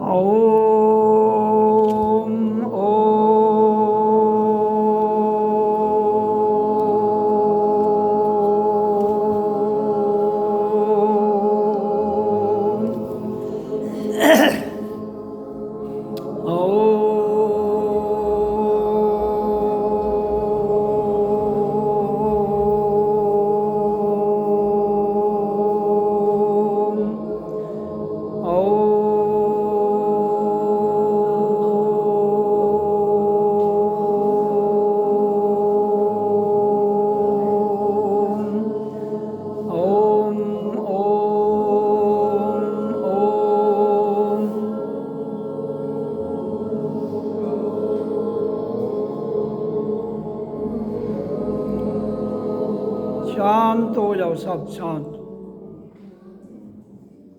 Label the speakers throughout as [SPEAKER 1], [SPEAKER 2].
[SPEAKER 1] ओम शांत हो जाओ, सब शांत।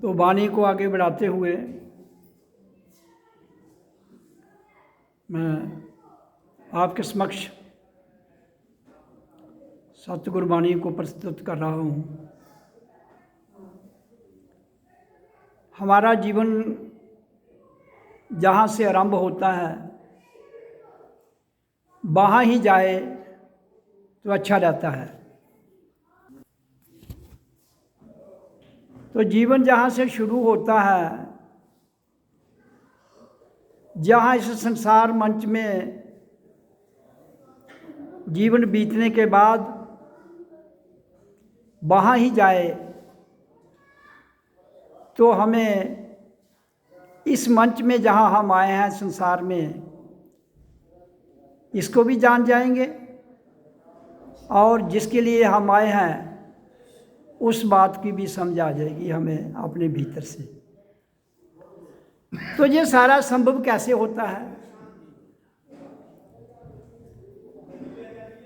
[SPEAKER 1] तो वाणी को आगे बढ़ाते हुए मैं आपके समक्ष सतगुरु वाणी को प्रस्तुत कर रहा हूँ। हमारा जीवन जहाँ से आरंभ होता है वहाँ ही जाए तो अच्छा रहता है। तो जीवन जहाँ से शुरू होता है, जहाँ इस संसार मंच में जीवन बीतने के बाद वहाँ ही जाए तो हमें इस मंच में जहाँ हम आए हैं संसार में, इसको भी जान जाएंगे और जिसके लिए हम आए हैं उस बात की भी समझ आ जाएगी हमें अपने भीतर से। तो ये सारा संभव कैसे होता है,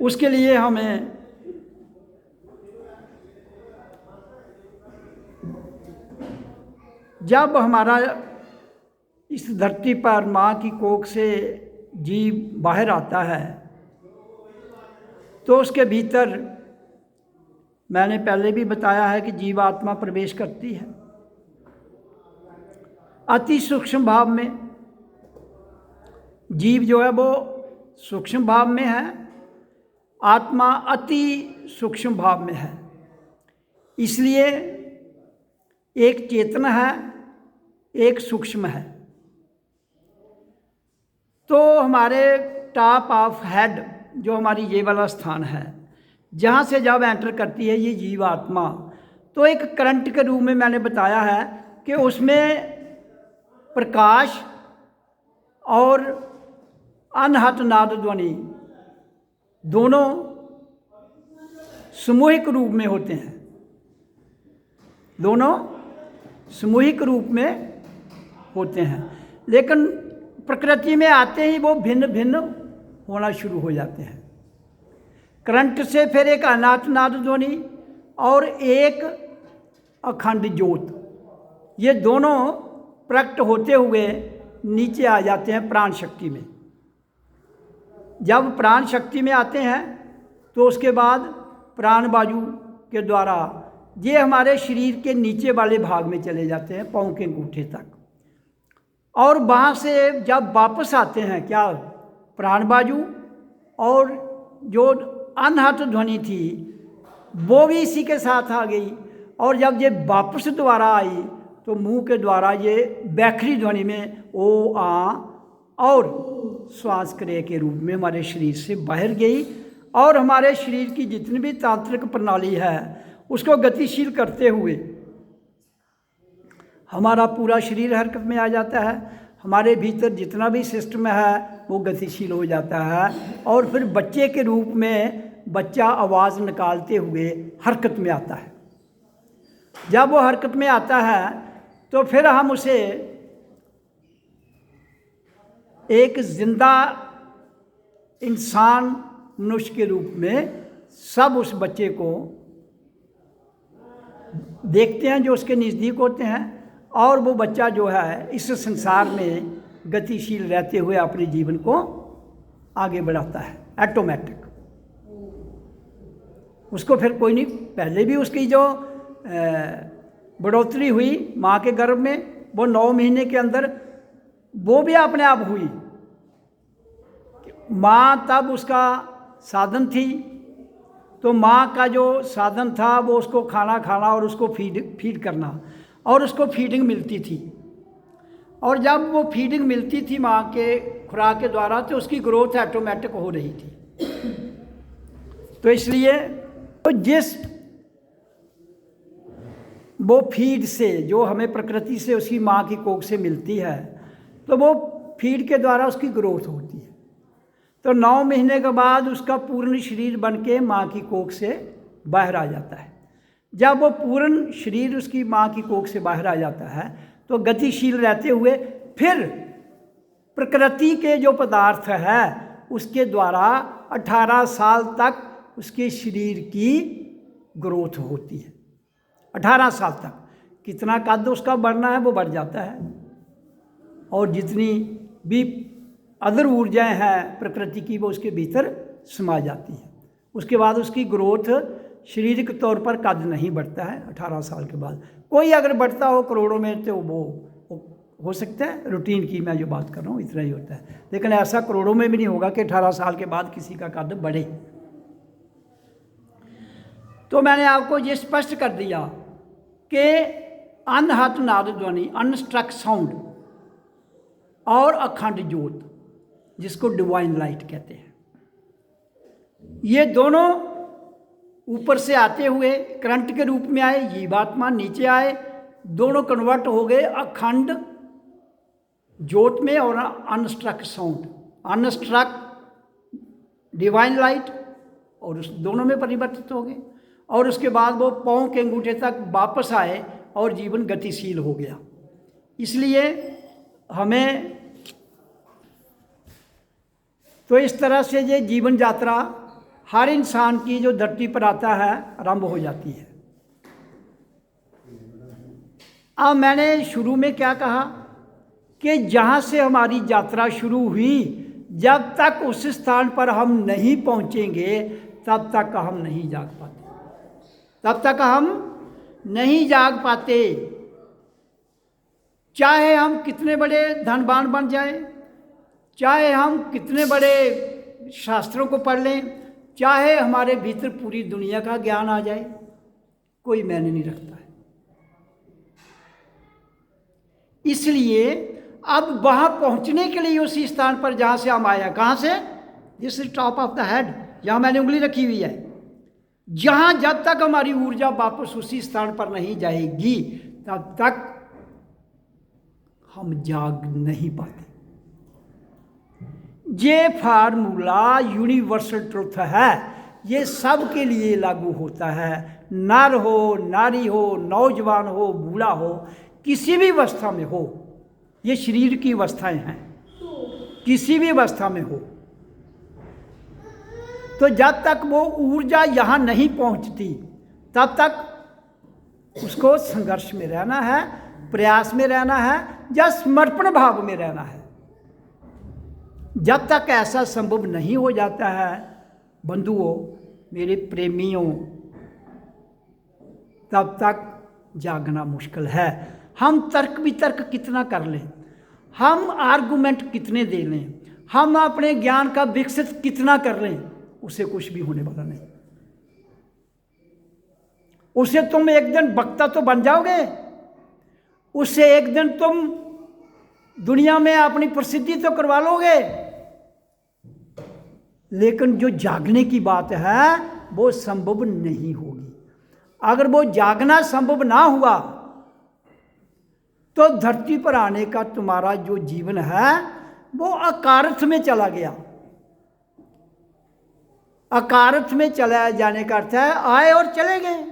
[SPEAKER 1] उसके लिए हमें जब हमारा इस धरती पर माँ की कोख से जीव बाहर आता है तो उसके भीतर मैंने पहले भी बताया है कि जीवात्मा प्रवेश करती है अति सूक्ष्म भाव में। जीव जो है वो सूक्ष्म भाव में है, आत्मा अति सूक्ष्म भाव में है। इसलिए एक चेतन है, एक सूक्ष्म है। तो हमारे टॉप ऑफ हेड जो हमारी ये वाला स्थान है, जहाँ से जब एंटर करती है ये जीवात्मा, तो एक करंट के रूप में मैंने बताया है कि उसमें प्रकाश और अनहत नाद ध्वनि दोनों सामूहिक रूप में होते हैं। दोनों सामूहिक रूप में होते हैं, लेकिन प्रकृति में आते ही वो भिन्न भिन्न होना शुरू हो जाते हैं। करंट से फिर एक अनाथ नाद ध्वनि और एक अखंड ज्योत, ये दोनों प्रकट होते हुए नीचे आ जाते हैं प्राण शक्ति में। जब प्राण शक्ति में आते हैं तो उसके बाद प्राण वायु के द्वारा ये हमारे शरीर के नीचे वाले भाग में चले जाते हैं, पाँव के अंगूठे तक। और वहाँ से जब वापस आते हैं क्या, प्राण वायु और जो अनहत ध्वनि थी वो भी इसी के साथ आ गई। और जब ये वापस दोबारा आई तो मुंह के द्वारा ये बैखरी ध्वनि में ओ आ और श्वास क्रिया के रूप में हमारे शरीर से बाहर गई और हमारे शरीर की जितनी भी तांत्रिक प्रणाली है उसको गतिशील करते हुए हमारा पूरा शरीर हरकत में आ जाता है। हमारे भीतर जितना भी सिस्टम है वो गतिशील हो जाता है और फिर बच्चे के रूप में बच्चा आवाज़ निकालते हुए हरकत में आता है। जब वो हरकत में आता है तो फिर हम उसे एक जिंदा इंसान मनुष्य के रूप में सब उस बच्चे को देखते हैं जो उसके नज़दीक होते हैं, और वो बच्चा जो है इस संसार में गतिशील रहते हुए अपने जीवन को आगे बढ़ाता है ऑटोमेटिक। उसको फिर कोई नहीं, पहले भी उसकी जो बढ़ोतरी हुई माँ के गर्भ में, वो 9 महीने के अंदर वो भी अपने आप हुई। माँ तब उसका साधन थी, तो माँ का जो साधन था वो उसको खाना खाना और उसको फीड करना, और उसको फीडिंग मिलती थी। और जब वो फीडिंग मिलती थी माँ के खुराक के द्वारा, तो उसकी ग्रोथ ऑटोमेटिक हो रही थी। तो इसलिए तो जिस वो फीड से जो हमें प्रकृति से उसकी माँ की कोख से मिलती है, तो वो फीड के द्वारा उसकी ग्रोथ होती है। तो 9 महीने के बाद उसका पूर्ण शरीर बन के माँ की कोख से बाहर आ जाता है। जब वो पूर्ण शरीर उसकी माँ की कोख से बाहर आ जाता है, तो गतिशील रहते हुए फिर प्रकृति के जो पदार्थ है उसके द्वारा 18 साल तक उसके शरीर की ग्रोथ होती है। 18 साल तक कितना कद उसका बढ़ना है वो बढ़ जाता है, और जितनी भी अदर ऊर्जाएं हैं प्रकृति की वो उसके भीतर समा जाती हैं। उसके बाद उसकी ग्रोथ शारीरिक तौर पर कद नहीं बढ़ता है 18 साल के बाद। कोई अगर बढ़ता हो करोड़ों में तो वो हो सकता है, रूटीन की मैं जो बात कर रहा हूँ इतना ही होता है, लेकिन ऐसा करोड़ों में भी नहीं होगा कि 18 साल के बाद किसी का कद बढ़े। तो मैंने आपको ये स्पष्ट कर दिया कि अनहत नाद ध्वनि, अनस्ट्रक साउंड और अखंड ज्योत, जिसको डिवाइन लाइट कहते हैं, ये दोनों ऊपर से आते हुए करंट के रूप में आए, जीवात्मा नीचे आए, दोनों कन्वर्ट हो गए अखंड ज्योत में और unstruck sound, unstruck divine light, और उस दोनों में परिवर्तित हो गए। और उसके बाद वो पाँव के अंगूठे तक वापस आए और जीवन गतिशील हो गया। इसलिए हमें तो इस तरह से ये जीवन यात्रा हर इंसान की जो धरती पर आता है आरंभ हो जाती है। अब मैंने शुरू में क्या कहा कि जहाँ से हमारी यात्रा शुरू हुई, जब तक उस स्थान पर हम नहीं पहुँचेंगे तब तक हम नहीं जाग पाते, तब तक हम नहीं जाग पाते। चाहे हम कितने बड़े धनवान बन जाएं, चाहे हम कितने बड़े शास्त्रों को पढ़ लें, चाहे हमारे भीतर पूरी दुनिया का ज्ञान आ जाए, कोई मायने नहीं रखता है। इसलिए अब वहाँ पहुँचने के लिए उसी स्थान पर जहाँ से हम आया, कहाँ से, this is top of the head, जहाँ मैंने उंगली रखी हुई है, जहाँ जब तक हमारी ऊर्जा वापस उसी स्थान पर नहीं जाएगी तब तक हम जाग नहीं पाते। ये फार्मूला यूनिवर्सल ट्रुथ है, ये सब के लिए लागू होता है। नर हो, नारी हो, नौजवान हो, बूढ़ा हो, किसी भी अवस्था में हो, ये शरीर की अवस्थाएं हैं, किसी भी अवस्था में हो, तो जब तक वो ऊर्जा यहाँ नहीं पहुँचती तब तक उसको संघर्ष में रहना है, प्रयास में रहना है या समर्पण भाव में रहना है। जब तक ऐसा संभव नहीं हो जाता है बंधुओं, मेरे प्रेमियों, तब तक जागना मुश्किल है। हम तर्क वितर्क कितना कर लें, हम आर्गुमेंट कितने दे लें, हम अपने ज्ञान का विकसित कितना कर लें, उसे कुछ भी होने वाला नहीं। उसे तुम एक दिन वक्ता तो बन जाओगे, उससे एक दिन तुम दुनिया में अपनी प्रसिद्धि तो करवा लोगे, लेकिन जो जागने की बात है वो संभव नहीं होगी। अगर वो जागना संभव ना हुआ तो धरती पर आने का तुम्हारा जो जीवन है वो अकारथ में चला गया। अकारथ में चला जाने का अर्थ है आए और चले गए,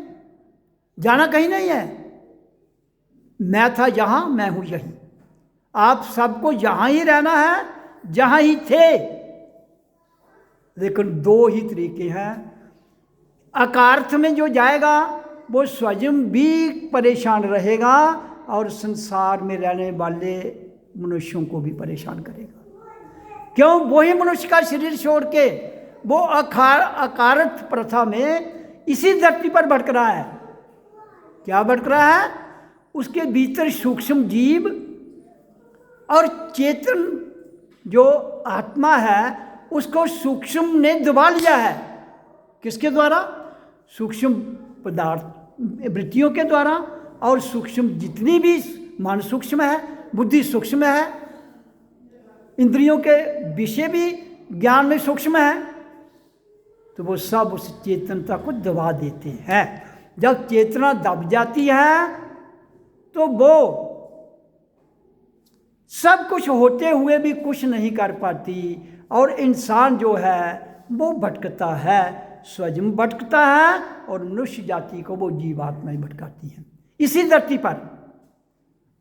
[SPEAKER 1] जाना कहीं नहीं है। मैं था यहाँ, मैं हूँ यहीं। आप सबको यहाँ ही रहना है जहाँ ही थे, लेकिन दो ही तरीके हैं। अकारथ में जो जाएगा वो स्वयं भी परेशान रहेगा और संसार में रहने वाले मनुष्यों को भी परेशान करेगा। क्यों? वही मनुष्य का शरीर छोड़ के वो अकारथ प्रथा में इसी धरती पर भटक रहा है। क्या भटक रहा है? उसके भीतर सूक्ष्म जीव और चेतन जो आत्मा है उसको सूक्ष्म ने दबा लिया है। किसके द्वारा? सूक्ष्म पदार्थ वृत्तियों के द्वारा। और सूक्ष्म जितनी भी मन सूक्ष्म है, बुद्धि सूक्ष्म है, इंद्रियों के विषय भी ज्ञान में सूक्ष्म है, तो वो सब उस चेतनता को दबा देते हैं। जब चेतना दब जाती है तो वो सब कुछ होते हुए भी कुछ नहीं कर पाती और इंसान जो है वो भटकता है, स्वयं भटकता है और मनुष्य जाति को वो जीवात्मा ही भटकाती है। इसी धरती पर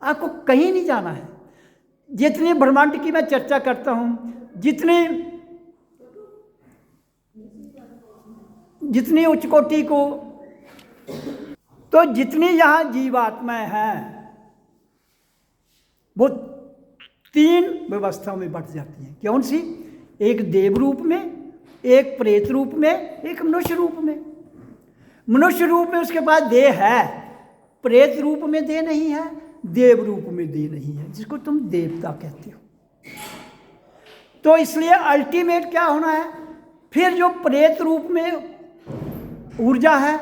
[SPEAKER 1] आपको कहीं नहीं जाना है। जितने ब्रह्मांड की मैं चर्चा करता हूँ, जितनी उच्च कोटि को, तो जितनी यहाँ जीवात्माएं हैं वो 3 व्यवस्थाओं में बट जाती हैं। कौन सी? एक देव रूप में, एक प्रेत रूप में, एक मनुष्य रूप में। मनुष्य रूप में उसके पास देह है, प्रेत रूप में देह नहीं है, देव रूप में देह नहीं है, जिसको तुम देवता कहते हो। तो इसलिए अल्टीमेट क्या होना है? फिर जो प्रेत रूप में ऊर्जा है,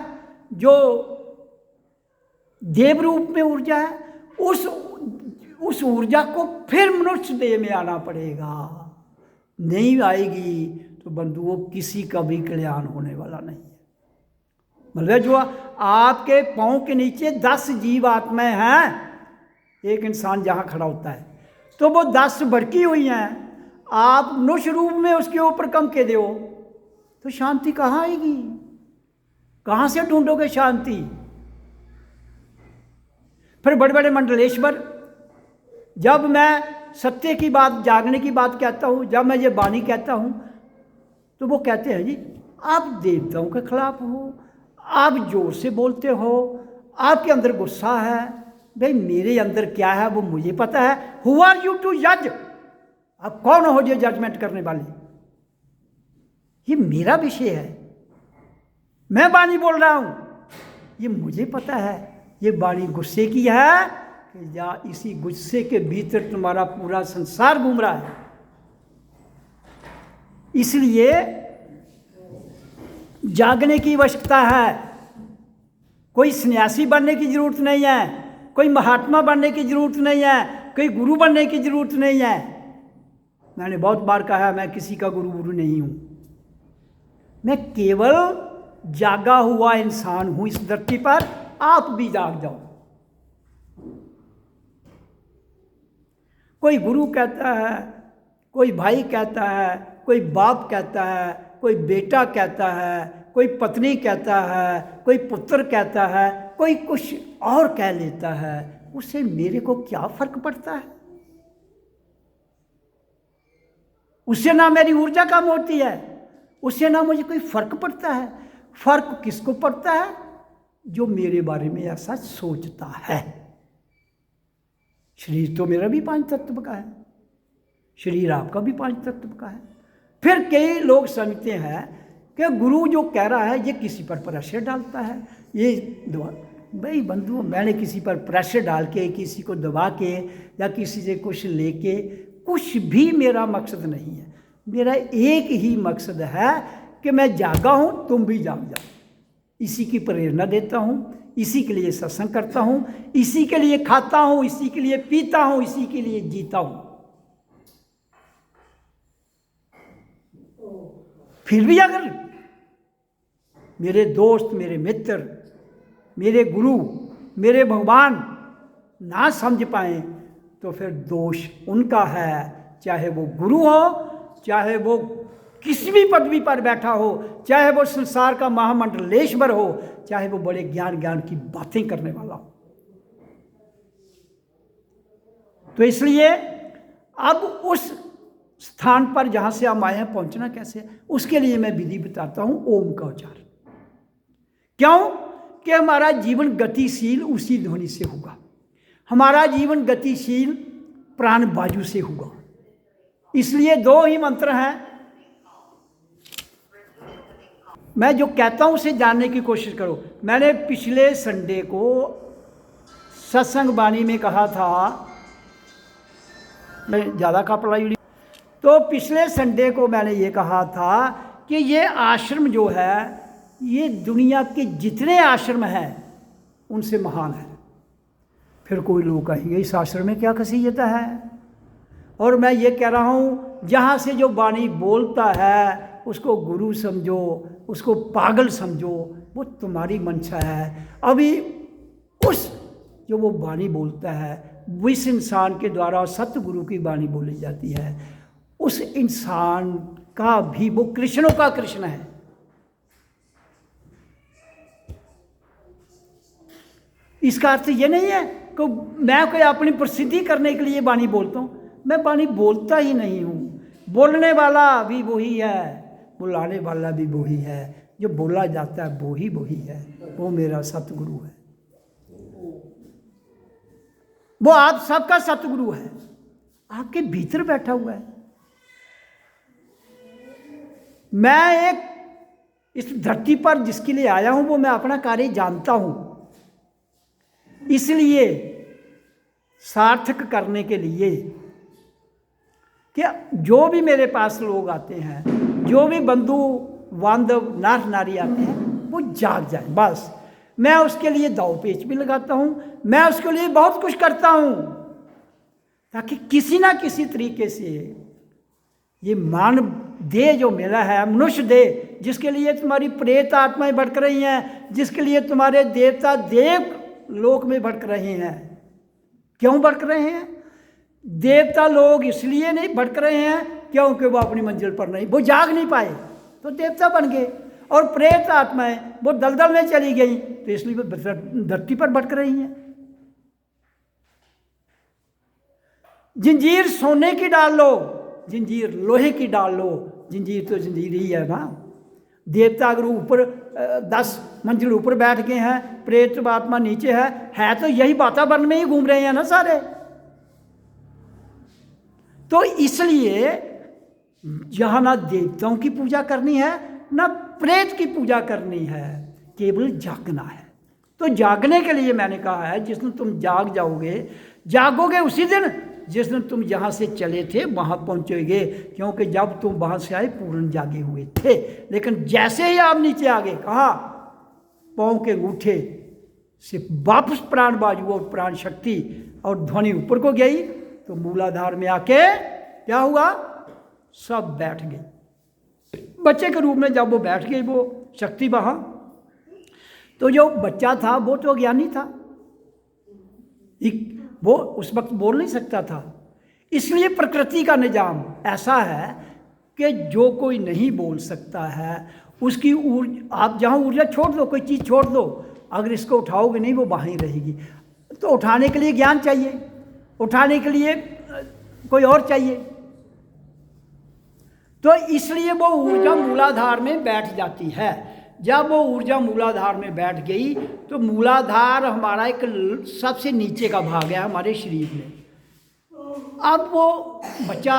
[SPEAKER 1] जो देव रूप में ऊर्जा है, उस ऊर्जा को फिर मनुष्य देह में आना पड़ेगा। नहीं आएगी तो बंधुओं किसी का भी कल्याण होने वाला नहीं है। मतलब जो आपके पांव के नीचे 10 जीव आत्माएं हैं, एक इंसान जहाँ खड़ा होता है तो वो 10 भड़की हुई हैं। आप मनुष्य रूप में उसके ऊपर कम के दो तो शांति कहाँ आएगी? कहाँ से ढूंढोगे शांति? फिर बड़े बड़े मंडलेश्वर, जब मैं सत्य की बात, जागने की बात कहता हूँ, जब मैं ये वाणी कहता हूँ, तो वो कहते हैं जी आप देवताओं के खिलाफ हो, आप जोर से बोलते हो, आपके अंदर गुस्सा है। भाई मेरे अंदर क्या है वो मुझे पता है। हु आर यू टू जज? आप कौन हो जो जजमेंट करने वाले? ये मेरा विषय है, मैं वाणी बोल रहा हूँ, ये मुझे पता है। ये वाणी गुस्से की है कि या इसी गुस्से के भीतर तुम्हारा पूरा संसार घूम रहा है। इसलिए जागने की आवश्यकता है। कोई सन्यासी बनने की जरूरत नहीं है, कोई महात्मा बनने की जरूरत नहीं है, कोई गुरु बनने की जरूरत नहीं है। मैंने बहुत बार कहा मैं किसी का गुरु नहीं हूँ, मैं केवल जागा हुआ इंसान हूँ इस धरती पर। आप भी जाग जाओ। कोई गुरु कहता है, कोई भाई कहता है, कोई बाप कहता है, कोई बेटा कहता है, कोई पत्नी कहता है, कोई पुत्र कहता है, कोई कुछ और कह लेता है, उससे मेरे को क्या फर्क पड़ता है? उससे ना मेरी ऊर्जा कम होती है, उससे ना मुझे कोई फर्क पड़ता है। फर्क किसको पड़ता है? जो मेरे बारे में ऐसा सोचता है। शरीर तो मेरा भी 5 तत्व का है, शरीर आपका भी 5 तत्व का है। फिर कई लोग समझते हैं कि गुरु जो कह रहा है ये किसी पर प्रेशर डालता है। ये भाई बंधु, मैंने किसी पर प्रेशर डाल के, किसी को दबा के या किसी से कुछ लेके कुछ भी मेरा मकसद नहीं है। मेरा एक ही मकसद है कि मैं जागा हूँ, तुम भी जाग जाओ। इसी की प्रेरणा देता हूँ, इसी के लिए सत्संग करता हूँ, इसी के लिए खाता हूँ, इसी के लिए पीता हूँ, इसी के लिए जीता हूँ। फिर भी अगर मेरे दोस्त, मेरे मित्र, मेरे गुरु, मेरे भगवान ना समझ पाए तो फिर दोष उनका है। चाहे वो गुरु हो, चाहे वो किसी भी पदवी पर बैठा हो, चाहे वो संसार का महामंडलेश्वर हो, चाहे वो बड़े ज्ञान की बातें करने वाला हो। तो इसलिए अब उस स्थान पर जहाँ से हम आए हैं पहुँचना कैसे है, उसके लिए मैं विधि बताता हूँ, ओम का उच्चारण। क्यों? कि हमारा जीवन गतिशील उसी ध्वनि से होगा। हमारा जीवन गतिशील प्राण बाजू से होगा। इसलिए 2 ही मंत्र हैं। मैं जो कहता हूँ उसे जानने की कोशिश करो। मैंने पिछले संडे को सत्संग वाणी में कहा था मैं ज़्यादा कपड़ा यूज। तो पिछले संडे को मैंने ये कहा था कि ये आश्रम जो है ये दुनिया के जितने आश्रम हैं उनसे महान है। फिर कोई लोग कहेंगे इस आश्रम में क्या खासियत है, और मैं ये कह रहा हूँ जहाँ से जो वाणी बोलता है उसको गुरु समझो, उसको पागल समझो, वो तुम्हारी मंशा है। अभी उस जो वो वाणी बोलता है इस इंसान के द्वारा सतगुरु की वाणी बोली जाती है, उस इंसान का भी वो कृष्णों का कृष्ण है। इसका अर्थ ये नहीं है कि मैं कोई अपनी प्रसिद्धि करने के लिए वाणी बोलता हूँ। मैं वाणी बोलता ही नहीं हूँ। बोलने वाला भी वही है, बुलाने वाला भी वही है, जो बोला जाता है वही है, वो मेरा सतगुरु है। वो आप सबका सतगुरु है, आपके भीतर बैठा हुआ है। मैं एक इस धरती पर जिसके लिए आया हूं वो मैं अपना कार्य जानता हूं, इसलिए सार्थक करने के लिए कि जो भी मेरे पास लोग आते हैं, जो भी बंधु बांधव नर नारी आते हैं, वो जाग जाए। बस मैं उसके लिए दाव पेच भी लगाता हूँ, मैं उसके लिए बहुत कुछ करता हूँ, ताकि किसी ना किसी तरीके से ये मानव देह जो मिला है, मनुष्य देह, जिसके लिए तुम्हारी प्रेत आत्माएं भटक रही हैं, जिसके लिए तुम्हारे देवता देव लोक में भटक रहे हैं। क्यों भटक रहे हैं? देवता लोग इसलिए नहीं भटक रहे हैं क्योंकि वो अपनी मंजिल पर नहीं, वो जाग नहीं पाए तो देवता बन गए, और प्रेत आत्माएं वो दलदल में चली गई तो इसलिए वो धरती पर भटक रही हैं। जंजीर सोने की डाल लो, जंजीर लोहे की डाल लो, जंजीर तो जंजीर ही है ना। देवता अगर ऊपर 10 मंजिल ऊपर बैठ गए हैं, प्रेत आत्मा नीचे है तो यही वातावरण में ही घूम रहे हैं ना सारे। तो इसलिए जहां ना देवताओं की पूजा करनी है ना प्रेत की पूजा करनी है, केवल जागना है। तो जागने के लिए मैंने कहा है जिस दिन तुम जाग जाओगे, जागोगे उसी दिन जिस दिन तुम जहाँ से चले थे वहाँ पहुँचोगे, क्योंकि जब तुम वहाँ से आए पूर्ण जागे हुए थे, लेकिन जैसे ही आप नीचे आ गए, कहाँ पाँव के अंगूठे से वापस प्राण बाजू और प्राण शक्ति और ध्वनि ऊपर को गई, तो मूलाधार में आके क्या हुआ, सब बैठ गए। बच्चे के रूप में जब वो बैठ गई वो शक्ति वहाँ, तो जो बच्चा था वो तो अज्ञानी था, वो उस वक्त बोल नहीं सकता था। इसलिए प्रकृति का निजाम ऐसा है कि जो कोई नहीं बोल सकता है उसकी आप जहाँ ऊर्जा छोड़ दो, कोई चीज़ छोड़ दो, अगर इसको उठाओगे नहीं वो वहीं रहेगी। तो उठाने के लिए ज्ञान चाहिए, उठाने के लिए कोई और चाहिए, तो इसलिए वो ऊर्जा मूलाधार में बैठ जाती है। जब वो ऊर्जा मूलाधार में बैठ गई तो मूलाधार हमारा एक सबसे नीचे का भाग है हमारे शरीर में। अब वो बच्चा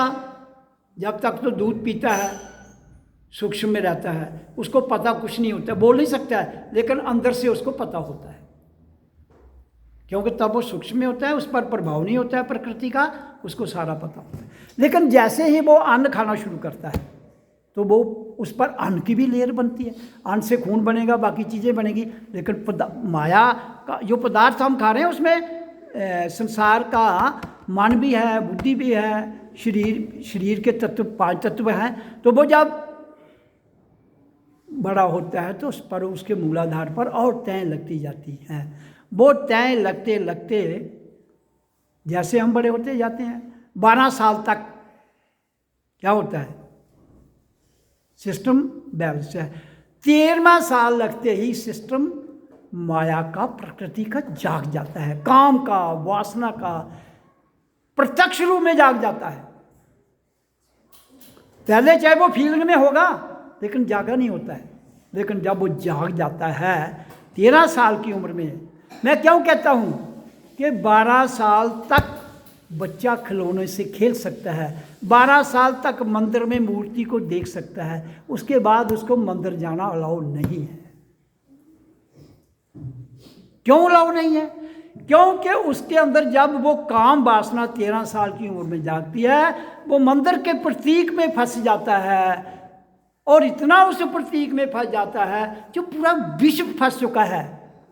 [SPEAKER 1] जब तक तो दूध पीता है, सूक्ष्म में रहता है, उसको पता कुछ नहीं होता, बोल नहीं सकता है, लेकिन अंदर से उसको पता होता है, क्योंकि तब वो सूक्ष्म में होता है, उस पर प्रभाव नहीं होता है प्रकृति का, उसको सारा पता होता है। लेकिन जैसे ही वो अन्न खाना शुरू करता है तो वो उस पर अन्न की भी लेयर बनती है, अन्न से खून बनेगा, बाकी चीज़ें बनेगी, लेकिन माया का जो पदार्थ हम खा रहे हैं उसमें संसार का मन भी है, बुद्धि भी है, शरीर के तत्व 5 तत्व हैं। तो वो जब बड़ा होता है तो उस पर उसके मूलाधार पर और तय लगती जाती हैं। वो तय लगते लगते जैसे हम बड़े होते जाते हैं, 12 साल तक क्या होता है, सिस्टम बैलेंस है। 13वां साल लगते ही सिस्टम माया का, प्रकृति का जाग जाता है, काम का, वासना का प्रत्यक्ष रूप में जाग जाता है। पहले चाहे वो फीलिंग में होगा लेकिन जागा नहीं होता है, लेकिन जब वो जाग जाता है 13 साल की उम्र में, मैं क्यों कहता हूँ कि 12 साल तक बच्चा खिलौने से खेल सकता है, 12 साल तक मंदिर में मूर्ति को देख सकता है, उसके बाद उसको मंदिर जाना अलाउ नहीं है। क्यों अलाउ नहीं है? क्योंकि उसके अंदर जब वो काम वासना 13 साल की उम्र में जागती है, वो मंदिर के प्रतीक में फंस जाता है, और इतना उस प्रतीक में फंस जाता है जो पूरा विश्व फंस चुका है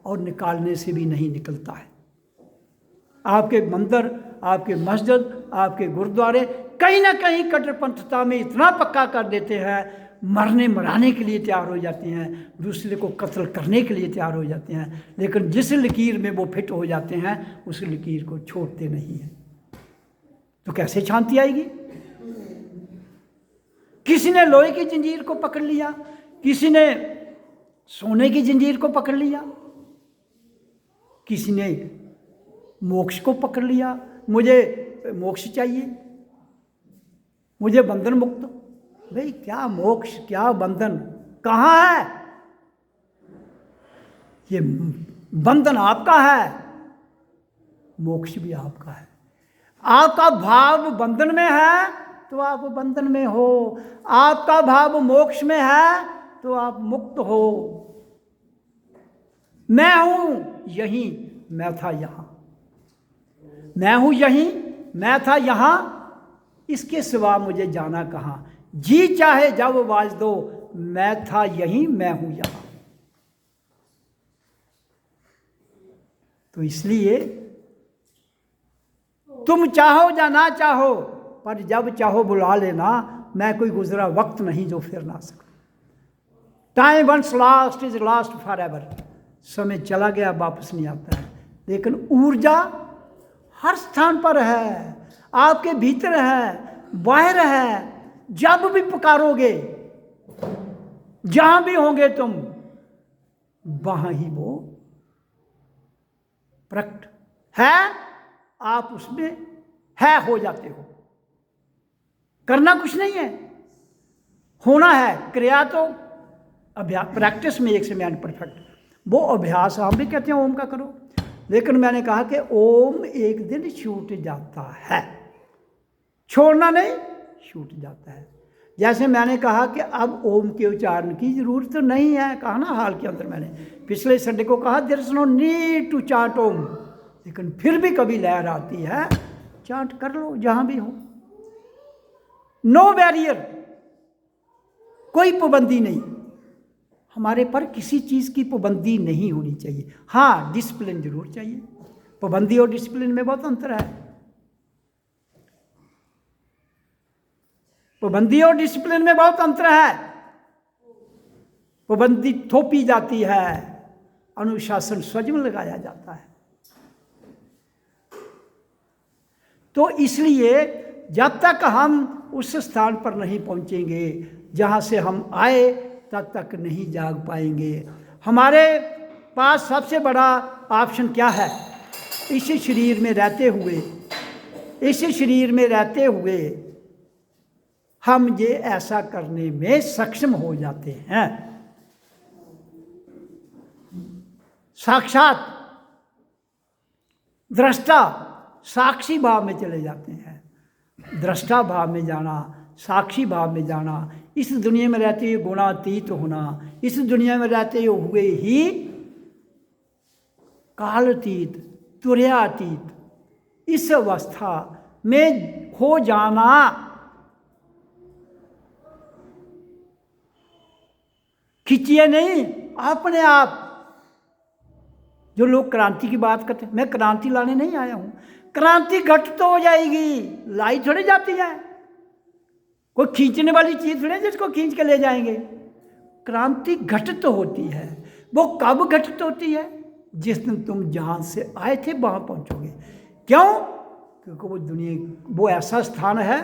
[SPEAKER 1] और निकालने से भी नहीं निकलता है। आपके मंदिर, आपके मस्जिद, आपके गुरुद्वारे कहीं ना कहीं कट्टरपंथता में इतना पक्का कर देते हैं, मरने मराने के लिए तैयार हो जाते हैं, दूसरे को कत्ल करने के लिए तैयार हो जाते हैं, लेकिन जिस लकीर में वो फिट हो जाते हैं उस लकीर को छोड़ते नहीं हैं। तो कैसे शांति आएगी? किसी ने लोहे की जंजीर को पकड़ लिया, किसी ने सोने की जंजीर को पकड़ लिया, किसी ने मोक्ष को पकड़ लिया। मुझे मोक्ष चाहिए, मुझे बंधन मुक्त। भाई क्या मोक्ष, क्या बंधन, कहाँ है? ये बंधन आपका है, मोक्ष भी आपका है। आपका भाव बंधन में है तो आप बंधन में हो, आपका भाव मोक्ष में है तो आप मुक्त हो। मैं हूं यहीं, मैं था यहां, मैं हूं यहीं, मैं था यहां, इसके सिवा मुझे जाना कहां। जी चाहे जब आवाज दो, मैं था यहीं, मैं हूं यहां। तो इसलिए तुम चाहो या ना चाहो, पर जब चाहो बुला लेना, मैं कोई गुजरा वक्त नहीं जो फिर ना सकता। Time once lost is lost forever. समय चला गया, वापस नहीं आता है, लेकिन ऊर्जा हर स्थान पर है, आपके भीतर है, बाहर है। जब भी पुकारोगे, जहां भी होंगे तुम, वहां ही वो प्रकट है, आप उसमें है हो जाते हो। करना कुछ नहीं है, होना है। क्रिया तो अभ्यास, प्रैक्टिस में एक से मैन परफेक्ट, वो अभ्यास हम भी कहते हैं ओम का करो, लेकिन मैंने कहा कि ओम एक दिन छूट जाता है, छोड़ना नहीं, छूट जाता है। जैसे मैंने कहा कि अब ओम के उच्चारण की जरूरत तो नहीं है, कहा ना हाल के अंदर, मैंने पिछले संडे को कहा there is no need to chant Om, लेकिन फिर भी कभी लहर आती है, चांट कर लो जहां भी हो, नो बैरियर, कोई पाबंदी नहीं। हमारे पर किसी चीज़ की पाबंदी नहीं होनी चाहिए। हाँ, डिसिप्लिन जरूर चाहिए। पाबंदी और डिसिप्लिन में बहुत अंतर है। पाबंदी और डिसिप्लिन में बहुत अंतर है। पाबंदी थोपी जाती है, अनुशासन स्वयं लगाया जाता है। तो इसलिए जब तक हम उस स्थान पर नहीं पहुंचेंगे जहां से हम आए, तब तक नहीं जाग पाएंगे। हमारे पास सबसे बड़ा ऑप्शन क्या है? इस शरीर में रहते हुए, इस शरीर में रहते हुए हम ये ऐसा करने में सक्षम हो जाते हैं। साक्षात दृष्टा साक्षी भाव में चले जाते हैं। दृष्टा भाव में जाना, साक्षी भाव में जाना, इस दुनिया में रहते हुए गुणातीत होना, इस दुनिया में रहते हुए ही कालातीत, तुर्यातीत, इस अवस्था में हो जाना। खिंचिए नहीं, अपने आप। जो लोग क्रांति की बात करते हैं, मैं क्रांति लाने नहीं आया हूं। क्रांति घट तो हो जाएगी, लाई थोड़ी जाती है। कोई खींचने वाली चीज थोड़ी जिसको खींच के ले जाएंगे। क्रांति घटित होती है। वो कब घटित होती है? जिस दिन तुम जहां से आए थे वहां पहुंचोगे। क्यों? क्योंकि वो दुनिया, वो ऐसा स्थान है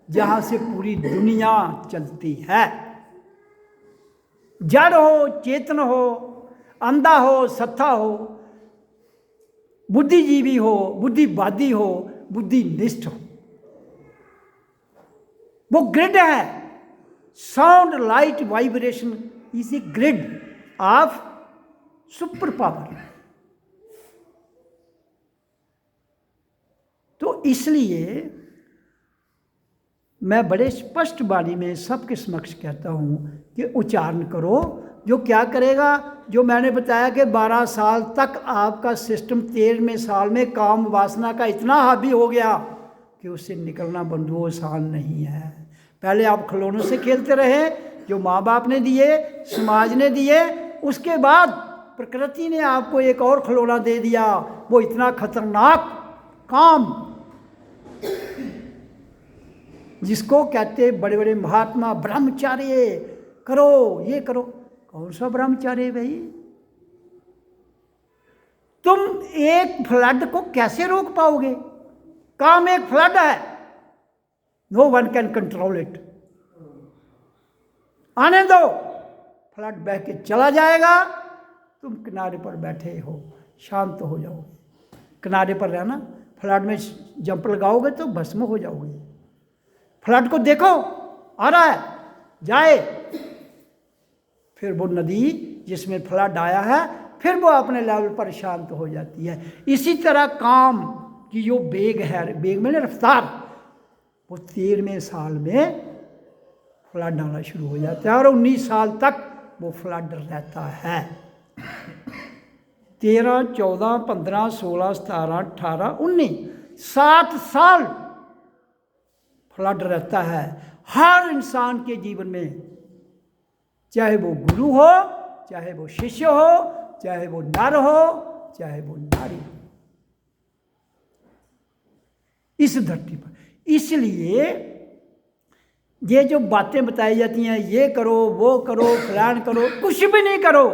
[SPEAKER 1] जहां से पूरी दुनिया चलती है। जड़ हो, चेतन हो, अंधा हो, सत्ता हो, बुद्धिजीवी हो, बुद्धिवादी हो, बुद्धिनिष्ठ हो, वो ग्रिड है। Sound, light, vibration is a grid of super power. तो इसलिए मैं बड़े स्पष्ट वाणी में सबके समक्ष कहता हूँ कि उच्चारण करो। जो क्या करेगा, जो मैंने बताया कि 12 साल तक आपका सिस्टम 13वें साल में काम वासना का इतना हावी हो गया कि उससे निकलना बंधुओं आसान नहीं है। पहले आप खिलौनों से खेलते रहे जो माँ बाप ने दिए, समाज ने दिए, उसके बाद प्रकृति ने आपको एक और खिलौना दे दिया, वो इतना खतरनाक काम जिसको कहते बड़े बड़े महात्मा ब्रह्मचार्य करो, ये करो। कौन सा ब्रह्मचार्य भाई? तुम एक फ्लड को कैसे रोक पाओगे? काम एक फ्लड है, no one can control it. आने दो, फ्लड बह के चला जाएगा, तुम किनारे पर बैठे हो, शांत हो जाओगे। किनारे पर रहना, फ्लड में जंप लगाओगे तो भस्म हो जाओगे। फ्लड को देखो, आ रहा है, जाए। फिर वो नदी जिसमें फ्लड आया है, फिर वो अपने लेवल पर शांत हो जाती है। इसी तरह काम की जो वेग है, वेग में रफ्तार, वो 13वें साल में फ्लड आना शुरू हो जाता है और 19 साल तक वो फ्लड रहता है। 13, 14, 15, 16, 17, 18, 19, 7 साल फ्लड रहता है हर इंसान के जीवन में, चाहे वो गुरु हो, चाहे वो शिष्य हो, चाहे वो नर हो, चाहे वो नारी हो, इस धरती पर। इसलिए ये जो बातें बताई जाती हैं, ये करो, वो करो, फलान करो, कुछ भी नहीं करो,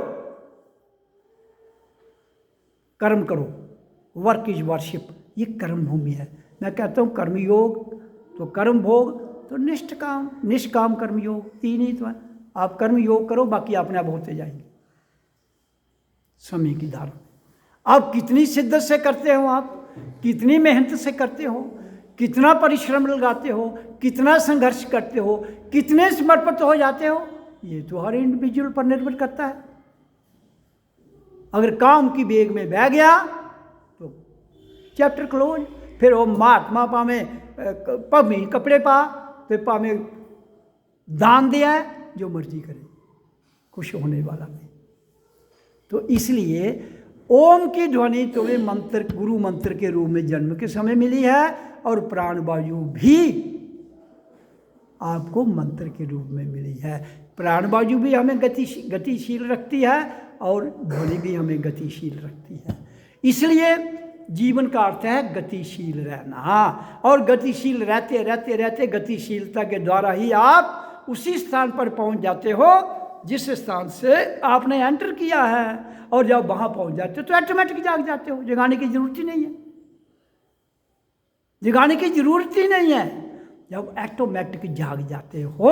[SPEAKER 1] कर्म करो। वर्क इज वर्शिप, ये कर्म भूमि है। मैं कहता हूँ कर्मयोग तो कर्म भोग तो निष्काम, निष्काम कर्मयोग, 3 ही तो है। आप कर्म योग करो, बाकी अपने आप होते जाएंगे। समय की धारा आप कितनी शिद्दत से करते हो, आप कितनी मेहनत से करते हो, कितना परिश्रम लगाते हो, कितना संघर्ष करते हो, कितने समर्पित हो जाते हो, ये तो हर इंडिविजुअल पर निर्भर करता है। अगर काम की वेग में बह गया तो चैप्टर क्लोज। फिर वो महात्मा पावे पमी कपड़े पा, तो पावे दान दिया है, जो मर्जी करे, खुश होने वाला नहीं। तो इसलिए ओम की ध्वनि तुम्हें मंत्र, गुरु मंत्र के रूप में जन्म के समय मिली है, और प्राण वायु भी आपको मंत्र के रूप में मिली है। प्राण वायु भी हमें गतिशील रखती है और ध्वनि भी हमें गतिशील रखती है। इसलिए जीवन का अर्थ है गतिशील रहना, और गतिशील रहते रहते रहते गतिशीलता के द्वारा ही आप उसी स्थान पर पहुंच जाते हो जिस स्थान से आपने एंटर किया है। और जब वहां पहुंच जाते हो तो ऑटोमेटिक जाग जाते हो, जगाने की जरूरत ही नहीं है, जगाने की जरूरत ही नहीं है। जब ऑटोमेटिक जाग जाते हो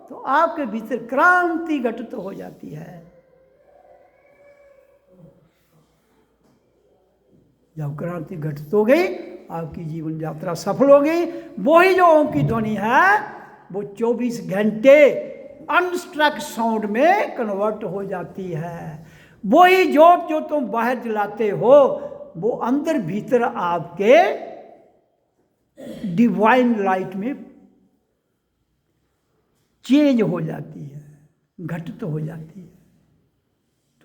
[SPEAKER 1] तो आपके भीतर क्रांति घटित हो जाती है। जब क्रांति घटित हो गई, आपकी जीवन यात्रा सफल हो गई। वही जो ओम की ध्वनि है वो 24 घंटे अनस्ट्रक साउंड में कन्वर्ट हो जाती है। वही जोत जो तुम बाहर जलाते हो वो अंदर भीतर आपके डिवाइन लाइट में चेंज हो जाती है, घटित हो जाती है।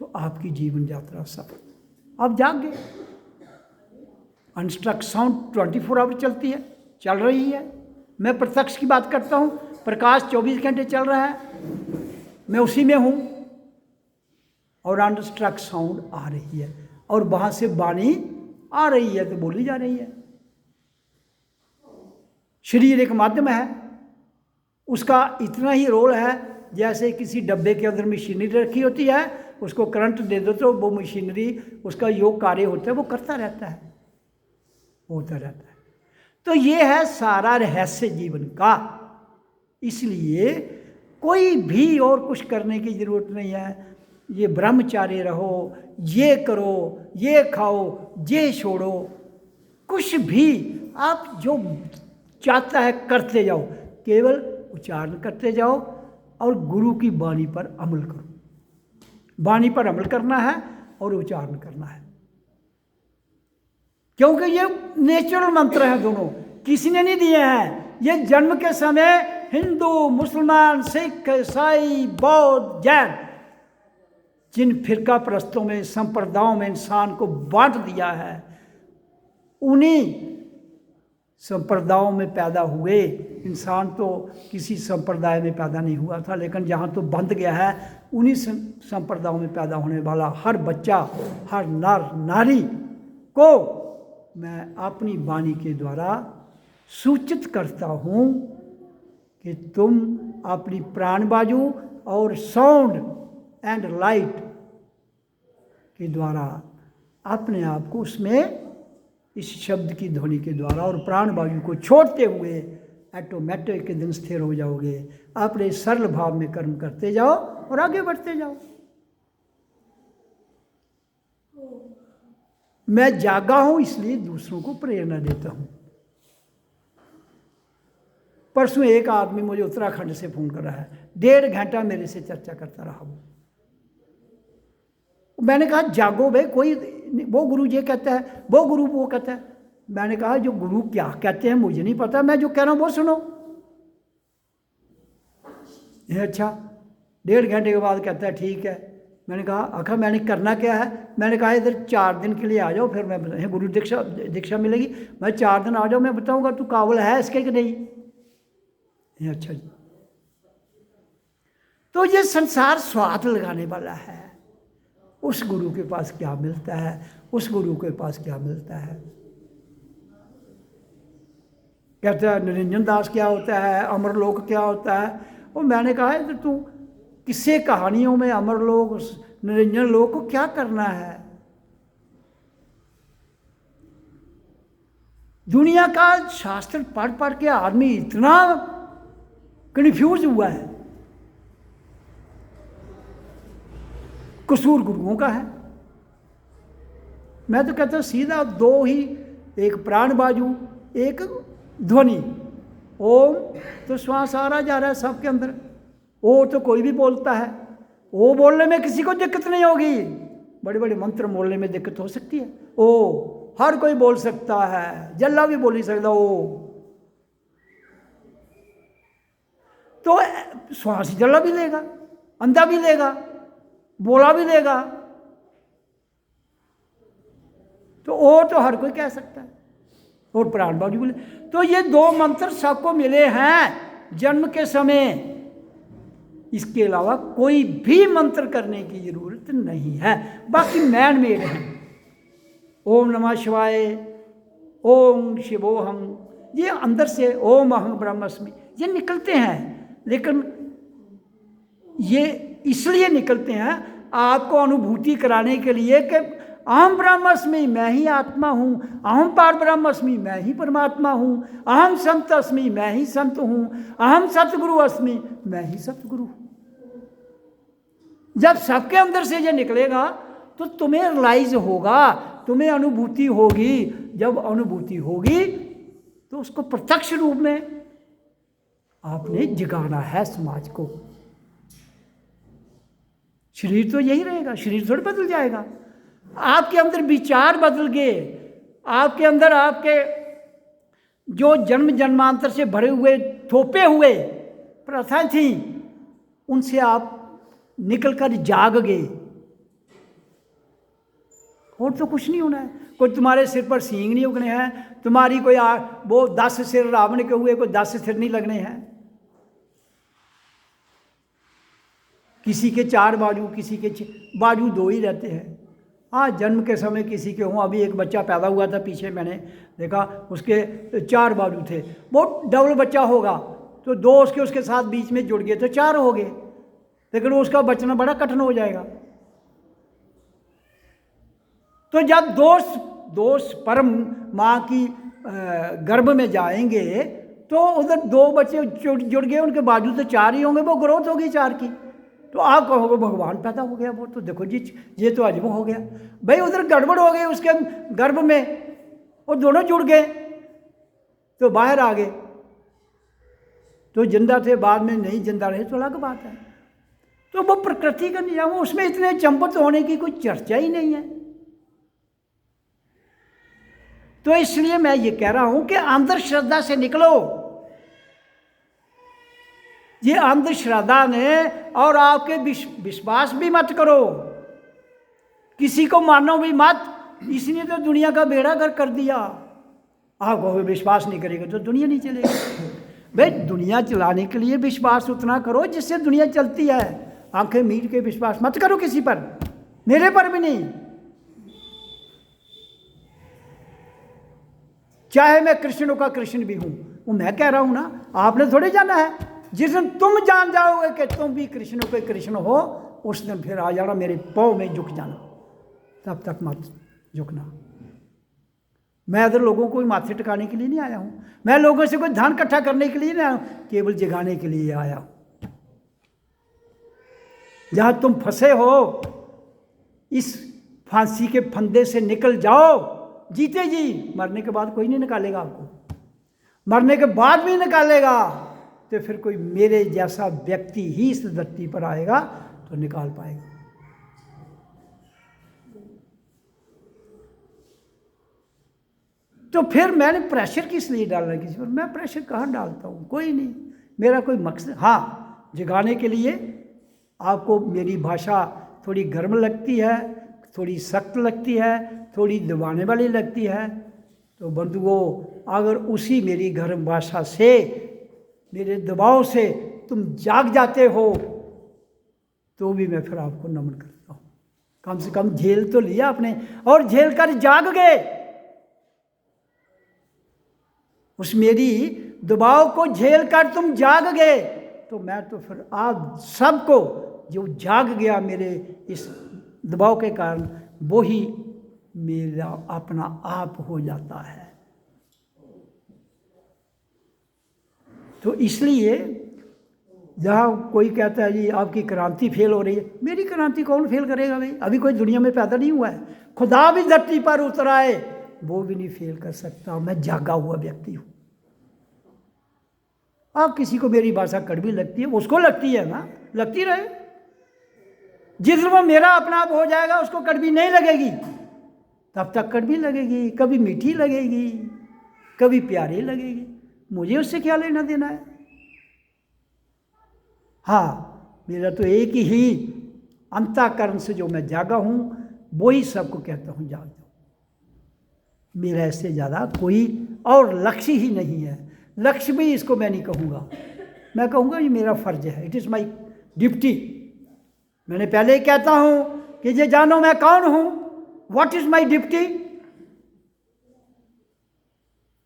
[SPEAKER 1] तो आपकी जीवन यात्रा सफल। आप जाग गए। अनस्ट्रक साउंड 24 आवर चलती है, चल रही है। मैं प्रत्यक्ष की बात करता हूँ, प्रकाश 24 घंटे चल रहा है, मैं उसी में हूँ, और अनस्ट्रक साउंड आ रही है, और वहाँ से वाणी आ रही है तो बोली जा रही है। शरीर एक माध्यम है, उसका इतना ही रोल है जैसे किसी डब्बे के अंदर मशीनरी रखी होती है, उसको करंट दे दो तो वो मशीनरी, उसका जो कार्य होता है वो करता रहता है, होता रहता है। तो ये है सारा रहस्य जीवन का। इसलिए कोई भी और कुछ करने की ज़रूरत नहीं है। ये ब्रह्मचार्य रहो, ये करो, ये खाओ, ये छोड़ो, कुछ भी आप जो चाहता है करते जाओ, केवल उच्चारण करते जाओ और गुरु की वाणी पर अमल करो। वाणी पर अमल करना है और उच्चारण करना है, क्योंकि ये नेचुरल मंत्र हैं दोनों, किसी ने नहीं दिए हैं। ये जन्म के समय हिंदू, मुसलमान, सिख, ईसाई, बौद्ध, जैन, जिन फिरका परस्तों में, संप्रदायों में इंसान को बांट दिया है, उन्हीं संप्रदायों में पैदा हुए। इंसान तो किसी संप्रदाय में पैदा नहीं हुआ था, लेकिन जहाँ तो बंध गया है, उन्हीं संप्रदायों में पैदा होने वाला हर बच्चा, हर नर नारी को मैं अपनी वाणी के द्वारा सूचित करता हूँ कि तुम अपनी प्राण बाजू और साउंड एंड लाइट के द्वारा अपने आप को उसमें इस शब्द की ध्वनि के द्वारा और प्राण वायु को छोड़ते हुए ऑटोमेटिक के दिन स्थिर हो जाओगे। अपने सरल भाव में कर्म करते जाओ और आगे बढ़ते जाओ। मैं जागा हूं इसलिए दूसरों को प्रेरणा देता हूं। परसों एक आदमी मुझे उत्तराखंड से फोन कर रहा है, 1.5 घंटा मेरे से चर्चा करता रहा। मैंने कहा जागो भाई, कोई वो गुरु ये कहता है, वो गुरु वो कहता है। मैंने कहा जो गुरु क्या कहते हैं मुझे नहीं पता, मैं जो कह रहा हूं वो सुनो। ये अच्छा, 1.5 घंटे के बाद कहता है ठीक है। मैंने कहा आखिर मैंने करना क्या है? मैंने कहा इधर 4 दिन के लिए आ जाओ, फिर मैं गुरु दीक्षा मिलेगी, मैं 4 दिन आ जाओ, मैं बताऊंगा तू काबिल है इसके कि नहीं। ये अच्छा जी। तो ये संसार स्वाद लगाने वाला है। उस गुरु के पास क्या मिलता है, उस गुरु के पास क्या मिलता है। कहता है निरंजन दास क्या होता है, अमरलोक क्या होता है। और मैंने कहा है तो तू किस्से कहानियों में अमरलोक निरंजन लोक को क्या करना है। दुनिया का शास्त्र पढ़ पढ़ के आदमी इतना कन्फ्यूज हुआ है। कसूर गुरुओं का है। मैं तो कहता हूँ सीधा 2 ही, एक प्राण बाजू, एक ध्वनि। ओम तो श्वास आ रहा जा रहा है सबके अंदर। ओ तो कोई भी बोलता है, ओ बोलने में किसी को दिक्कत नहीं होगी। बड़े बड़े मंत्र बोलने में दिक्कत हो सकती है। ओ हर कोई बोल सकता है, जल्ला भी बोल ही सकता ओ। तो श्वास जल्ला भी लेगा, अंधा भी लेगा, बोला भी देगा। तो ओ तो हर कोई कह सकता है, और प्राण बाजू बोले। तो ये 2 मंत्र सबको मिले हैं जन्म के समय। इसके अलावा कोई भी मंत्र करने की जरूरत नहीं है, बाकी मैन मेड है। ओम नमः शिवाय, ओम शिवोहम, ये अंदर से ओम अहं ब्रह्मस्मि ये निकलते हैं। लेकिन ये इसलिए निकलते हैं आपको अनुभूति कराने के लिए कि अहम ब्रह्मस्मि मैं ही आत्मा हूँ, अहम पार ब्रह्मस्मि मैं ही परमात्मा हूँ, अहम संत अस्मि मैं ही संत हूँ, अहम सतगुरु अस्मि मैं ही सतगुरु हूँ। जब सबके अंदर से ये निकलेगा तो तुम्हें रियलाइज होगा, तुम्हें अनुभूति होगी। जब अनुभूति होगी तो उसको प्रत्यक्ष रूप में आपने जगाना है समाज को। शरीर तो यही रहेगा, शरीर थोड़ी बदल जाएगा। आपके अंदर विचार बदल गए, आपके अंदर आपके जो जन्म जन्मांतर से भरे हुए थोपे हुए प्रथाएं थी उनसे आप निकलकर जाग गए। और तो कुछ नहीं होना है। कोई तुम्हारे सिर पर सींग नहीं उगने हैं, तुम्हारी कोई वो 10 सिर रावण के हुए कोई 10 सिर नहीं लगने हैं। किसी के 4 बाजू, किसी के बाजू 2 ही रहते हैं। हाँ जन्म के समय किसी के हों। अभी एक बच्चा पैदा हुआ था पीछे मैंने देखा, उसके 4 बाजू थे। वो डबल बच्चा होगा तो 2 उसके साथ बीच में जुड़ गए तो 4 हो गए, लेकिन उसका बचना बड़ा कठिन हो जाएगा। तो जब 2 परम माँ की गर्भ में जाएंगे तो उधर 2 बच्चे जुड़ गए, उनके बाजू तो 4 ही होंगे, वो ग्रोथ होगी 4 की। तो आप कहोगे भगवान पैदा हो गया, वो तो देखो जी ये तो अजब हो गया। भाई उधर गड़बड़ हो गई उसके गर्भ में, वो दोनों जुड़ गए तो बाहर आ गए। तो जिंदा थे बाद में नहीं जिंदा रहे तो अलग बात है। तो वो प्रकृति का नियम, उसमें इतने चंपत होने की कोई चर्चा ही नहीं है। तो इसलिए मैं ये कह रहा हूं कि अंधश्रद्धा से निकलो। ये अंधश्रद्धा ने, और आपके विश्वास भी मत करो, किसी को मानो भी मत, इसने तो दुनिया का बेड़ा गर्क कर दिया। आप कहोगे विश्वास नहीं करेगा तो दुनिया नहीं चलेगी। भाई दुनिया चलाने के लिए विश्वास उतना करो जिससे दुनिया चलती है। आंखें मीट के विश्वास मत करो किसी पर, मेरे पर भी नहीं। चाहे मैं कृष्ण का कृष्ण भी हूं, वो मैं कह रहा हूं ना, आपने थोड़ी जाना है। जिस दिन तुम जान जाओगे कि तुम भी कृष्ण के कृष्ण हो, उस दिन फिर आ जाना, मेरे पाँव में झुक जाना, तब तक मत झुकना। मैं इधर लोगों को माथे टिकाने के लिए नहीं आया हूं, मैं लोगों से कोई धन इकट्ठा करने के लिए नहीं आया हूं, केवल जगाने के लिए आया हूं। जहां तुम फंसे हो, इस फांसी के फंदे से निकल जाओ जीते जी। मरने के बाद कोई नहीं निकालेगा आपको, मरने के बाद भी निकालेगा तो फिर कोई मेरे जैसा व्यक्ति ही इस धरती पर आएगा तो निकाल पाएगा। तो फिर मैंने प्रेशर किस लिए डालना किसी पर? मैं प्रेशर कहाँ डालता हूँ? कोई नहीं, मेरा कोई मकसद। हाँ, जगाने के लिए आपको मेरी भाषा थोड़ी गर्म लगती है, थोड़ी सख्त लगती है, थोड़ी दबाने वाली लगती है, तो बंधुओं अगर उसी मेरी गर्म भाषा से, मेरे दबाव से तुम जाग जाते हो तो भी मैं फिर आपको नमन करता हूँ। कम से कम झेल तो लिया आपने, और झेल कर जाग गए। उस मेरी दबाव को झेल कर तुम जाग गए, तो मैं तो फिर आप सबको, जो जाग गया मेरे इस दबाव के कारण, वो ही मेरा अपना आप हो जाता है। तो इसलिए जहाँ कोई कहता है जी आपकी क्रांति फेल हो रही है, मेरी क्रांति कौन फेल करेगा भाई? अभी कोई दुनिया में पैदा नहीं हुआ है, खुदा भी धरती पर उतर आए वो भी नहीं फेल कर सकता। मैं जागा हुआ व्यक्ति हूँ। आप किसी को मेरी भाषा कड़वी लगती है, उसको लगती है ना, लगती रहे। जिस दिन वो मेरा अपना आप हो जाएगा उसको कड़वी नहीं लगेगी, तब तक कड़वी लगेगी, कभी मीठी लगेगी, कभी प्यारी लगेगी। मुझे उससे क्या लेना देना है? हाँ, मेरा तो एक ही अंतःकरण से जो मैं जागा हूँ वही सबको कहता हूँ जाग जाओ। मेरा इससे ज़्यादा कोई और लक्ष्य ही नहीं है। लक्ष्य भी इसको मैं नहीं कहूँगा, मैं कहूँगा ये मेरा फर्ज है, इट इज़ माई ड्यूटी। मैंने पहले ही कहता हूँ कि ये जानो मैं कौन हूँ, what is my duty.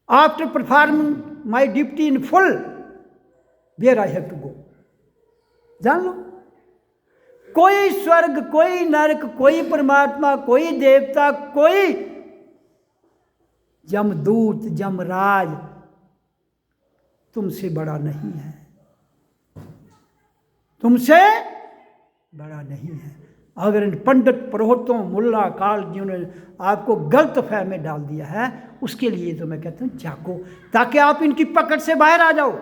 [SPEAKER 1] After performing my duty in full, where I have to go. जान लो, कोई स्वर्ग, कोई नरक, कोई परमात्मा, कोई देवता, कोई यमदूत, यमराज तुमसे बड़ा नहीं है, तुमसे बड़ा नहीं है। अगर इन पंडित पुरोहितों, मुल्ला काल जिन्होंने आपको गलत फहम में डाल दिया है, उसके लिए तो मैं कहता हूँ जागो, ताकि आप इनकी पकड़ से बाहर आ जाओ।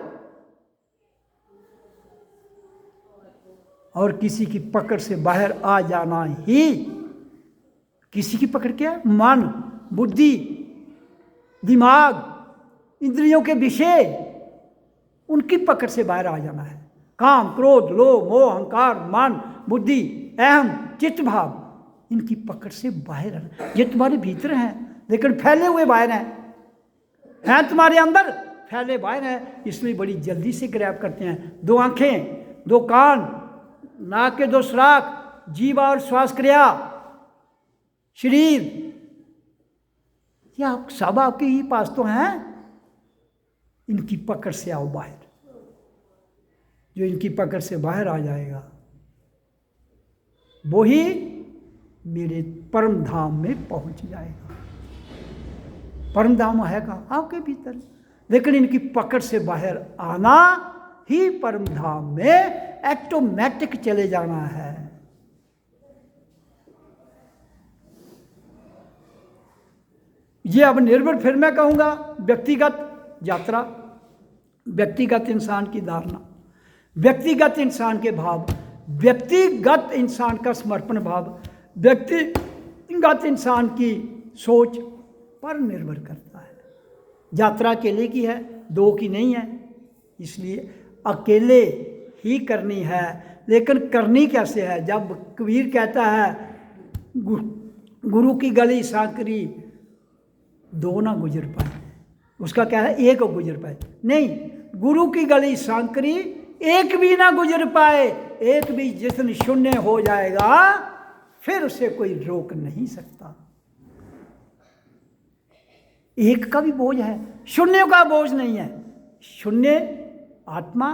[SPEAKER 1] और किसी की पकड़ से बाहर आ जाना ही, किसी की पकड़ क्या? मन, बुद्धि, दिमाग, इंद्रियों के विषय, उनकी पकड़ से बाहर आ जाना है। काम, क्रोध, लोभ, मोह, अहंकार, मान, बुद्धि, अहम, चित्त भाव, इनकी पकड़ से बाहर आना। ये तुम्हारे भीतर हैं लेकिन फैले हुए बाहर हैं तुम्हारे अंदर, फैले बाहर हैं, इसलिए बड़ी जल्दी से ग्रैब करते हैं। दो आंखें, दो कान, नाक के दो सुराख, जीवा और श्वास क्रिया, शरीर, ये आप सब आपके ही पास तो हैं। इनकी पकड़ से आओ बाहर। जो इनकी पकड़ से बाहर आ जाएगा वो ही मेरे परम धाम में पहुंच जाएगा। परम धाम है कहाँ? आपके भीतर। लेकिन इनकी पकड़ से बाहर आना ही परम धाम में ऑटोमेटिक चले जाना है। ये अब निर्भर, फिर मैं कहूँगा, व्यक्तिगत यात्रा, व्यक्तिगत इंसान की धारणा, व्यक्तिगत इंसान के भाव, व्यक्तिगत इंसान का समर्पण भाव, व्यक्तिगत इंसान की सोच पर निर्भर करता है। यात्रा अकेले की है, दो की नहीं है। इसलिए अकेले ही करनी है। लेकिन करनी कैसे है? जब कबीर कहता है गुरु की गली सांकरी दो ना गुजर पाए, उसका क्या है? एक गुजर पाए नहीं, गुरु की गली सांकरी एक भी ना गुजर पाए। एक भी जिसने शून्य हो जाएगा फिर उसे कोई रोक नहीं सकता। एक का भी बोझ है, शून्य का बोझ नहीं है। शून्य आत्मा,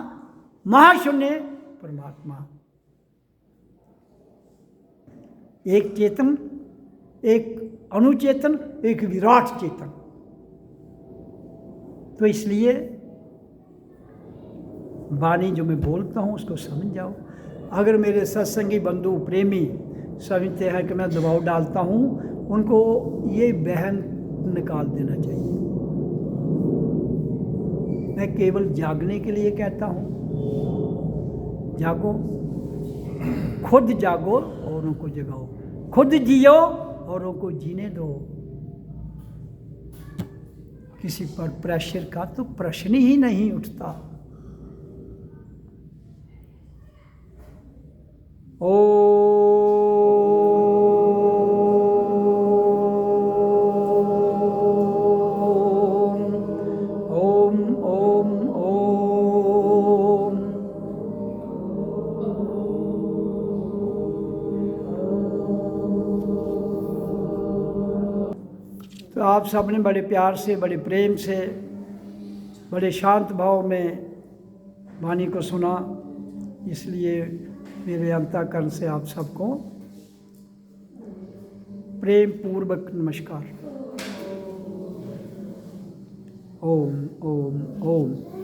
[SPEAKER 1] महाशून्य परमात्मा। एक चेतन, एक अणुचेतन, एक विराट चेतन। तो इसलिए वाणी जो मैं बोलता हूँ उसको समझ जाओ। अगर मेरे सत्संगी बंधु प्रेमी समझते हैं कि मैं दबाव डालता हूँ, उनको ये बहन निकाल देना चाहिए। मैं केवल जागने के लिए कहता हूँ, जागो, खुद जागो, औरों को जगाओ, खुद जियो, औरों को जीने दो। किसी पर प्रेशर का तो प्रश्न ही नहीं उठता। तो आप सब ने बड़े प्यार से, बड़े प्रेम से, बड़े शांत भाव में वाणी को सुना, इसलिए मेरे अंतःकरण से आप सबको प्रेम पूर्वक नमस्कार। ओम ओम ओम।